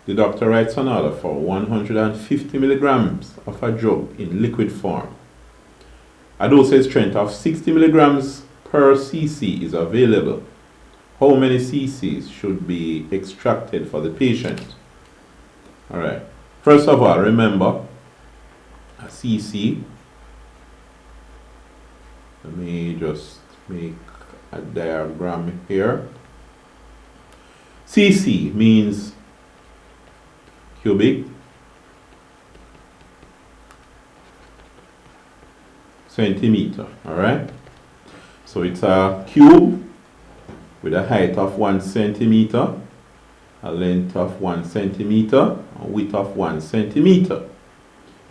the doctor writes an order for 150 milligrams of a drug in liquid form. A dosage strength of 60 milligrams per cc is available. How many cc's should be extracted for the patient? Alright, first of all, remember a cc. Let me just make a diagram here. cc means cubic centimeter. Alright, so it's a cube with a height of 1 centimeter, a length of 1 centimeter, a width of 1 centimeter.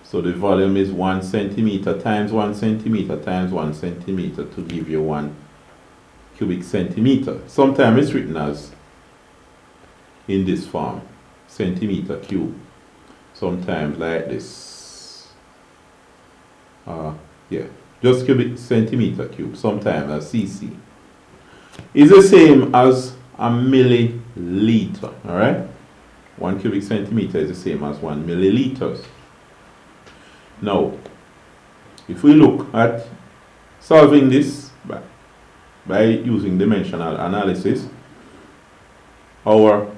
So the volume is 1 centimeter times 1 centimeter times 1 centimeter to give you 1 cubic centimeter. Sometimes it's written as in this form, centimeter cube. Sometimes like this. Just cubic centimeter cube. Sometimes as cc. Is the same as a milliliter. Alright? 1 cubic centimeter is the same as 1 milliliters. Now, if we look at solving this by using dimensional analysis, our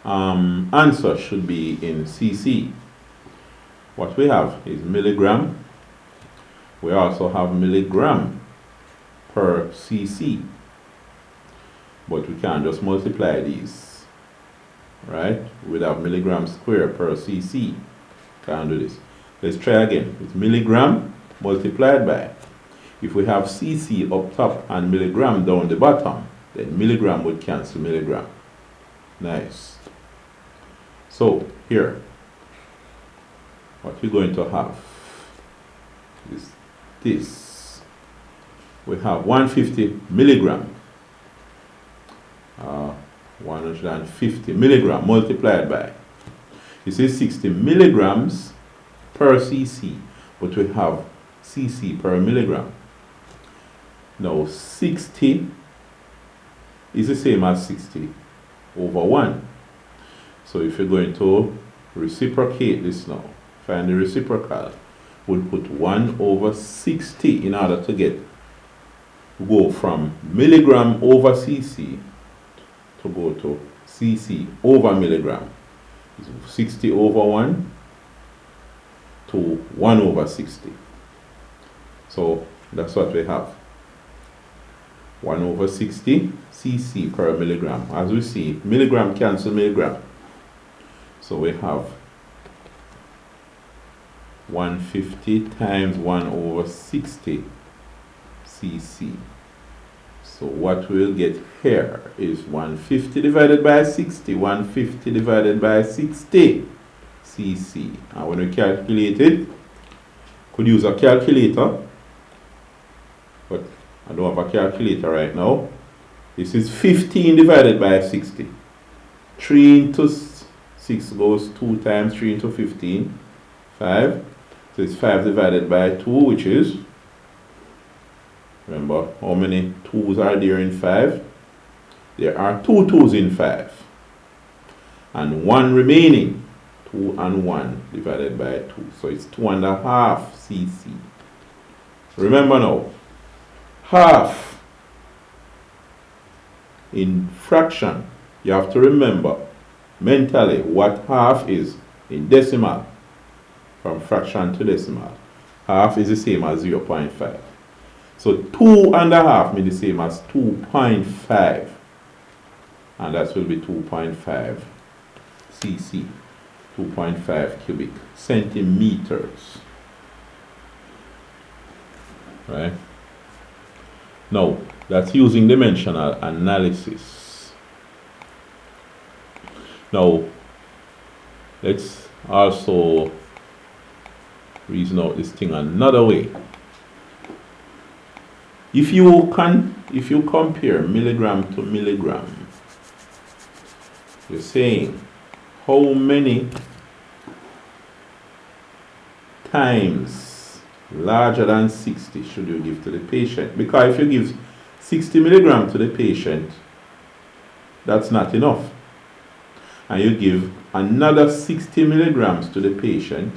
answer should be in cc. What we have is milligram. We also have milligram per cc, but we can't just multiply these, right? We'd have milligram square per cc. Can't do this. Let's try again. It's milligram multiplied by, if we have cc up top and milligram down the bottom, then milligram would cancel milligram. Nice. So here, what we're going to have is this. We have 150 milligram, 150 milligram multiplied by, this is 60 milligrams per cc, but we have cc per milligram. Now 60 is the same as 60 over 1. So if you're going to reciprocate this now, find the reciprocal, we'll put 1 over 60 in order to go from milligram over cc to go to cc over milligram. 60 over 1 to 1 over 60. So that's what we have. 1 over 60 cc per milligram. As we see, milligram cancel milligram. So we have 150 times 1 over 60 cc. So what we'll get here is 150 divided by 60, 150 divided by 60 cc. And when we calculate it, could use a calculator, but I don't have a calculator right now. This is 15 divided by 60. 3 into 6 goes 2 times 3 into 15, 5. So it's 5 divided by 2, which is, remember how many 2's are there in 5? There are 2 2's in 5. And 1 remaining. 2 and 1 divided by 2. So it's 2.5 cc. Remember now, half in fraction, you have to remember mentally what half is in decimal. From fraction to decimal, half is the same as 0.5. So 2.5 means the same as 2.5, and that will be 2.5 cc, 2.5 cubic centimeters. Right? Now, that's using dimensional analysis. Now, let's also reason out this thing another way. If you compare milligram to milligram, you're saying how many times larger than 60 should you give to the patient? Because if you give 60 milligram to the patient, that's not enough. and you give another 60 milligrams to the patient,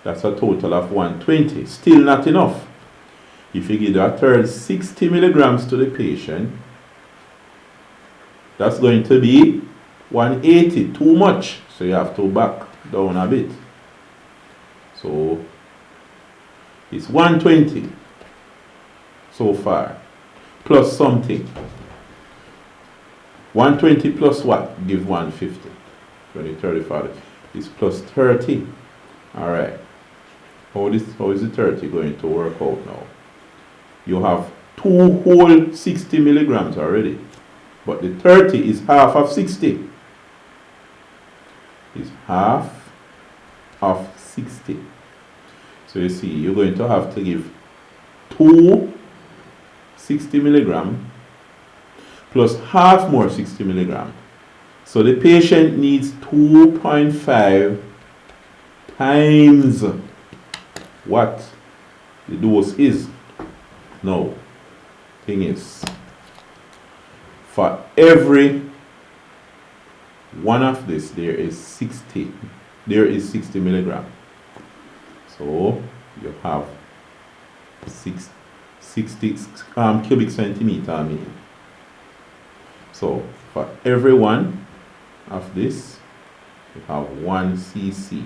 that's a total of 120. Still not enough. If you give a third 60 milligrams to the patient, that's going to be 180, too much. So you have to back down a bit. So it's 120 so far, plus something. 120 plus what? Give 150. 20, 30, 40. It's plus 30. Alright. How is the 30 going to work out now? You have 2 whole 60 milligrams already. But the 30 is half of 60. It's half of 60. So you see, you're going to have to give 2 60 milligram plus half more 60 milligram. So the patient needs 2.5 times what the dose is. Now, thing is, for every one of this, there is 60 milligram. So you have 60 cubic centimeter, I mean. So for every one of this, you have 1 cc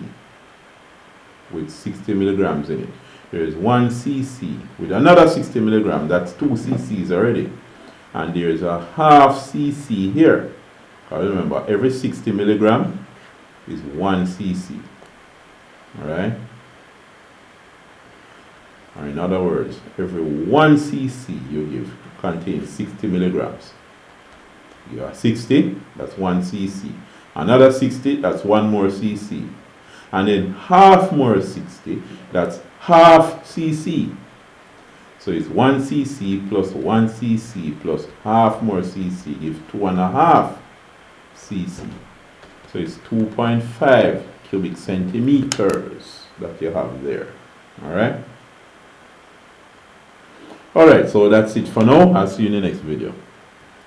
with 60 milligrams in it. There is 1 cc with another 60 milligram. That's 2 cc's already. And there is a half cc here. Remember, every 60 milligram is 1 cc. Alright? Or in other words, every 1 cc you give contains 60 milligrams. You have 60, that's 1 cc. Another 60, that's 1 more cc. And then half more 60, that's half cc. So it's 1 cc plus 1 cc plus half more cc give 2.5 cc. So it's 2.5 cubic centimeters that you have there. Alright? Alright, so that's it for now. I'll see you in the next video.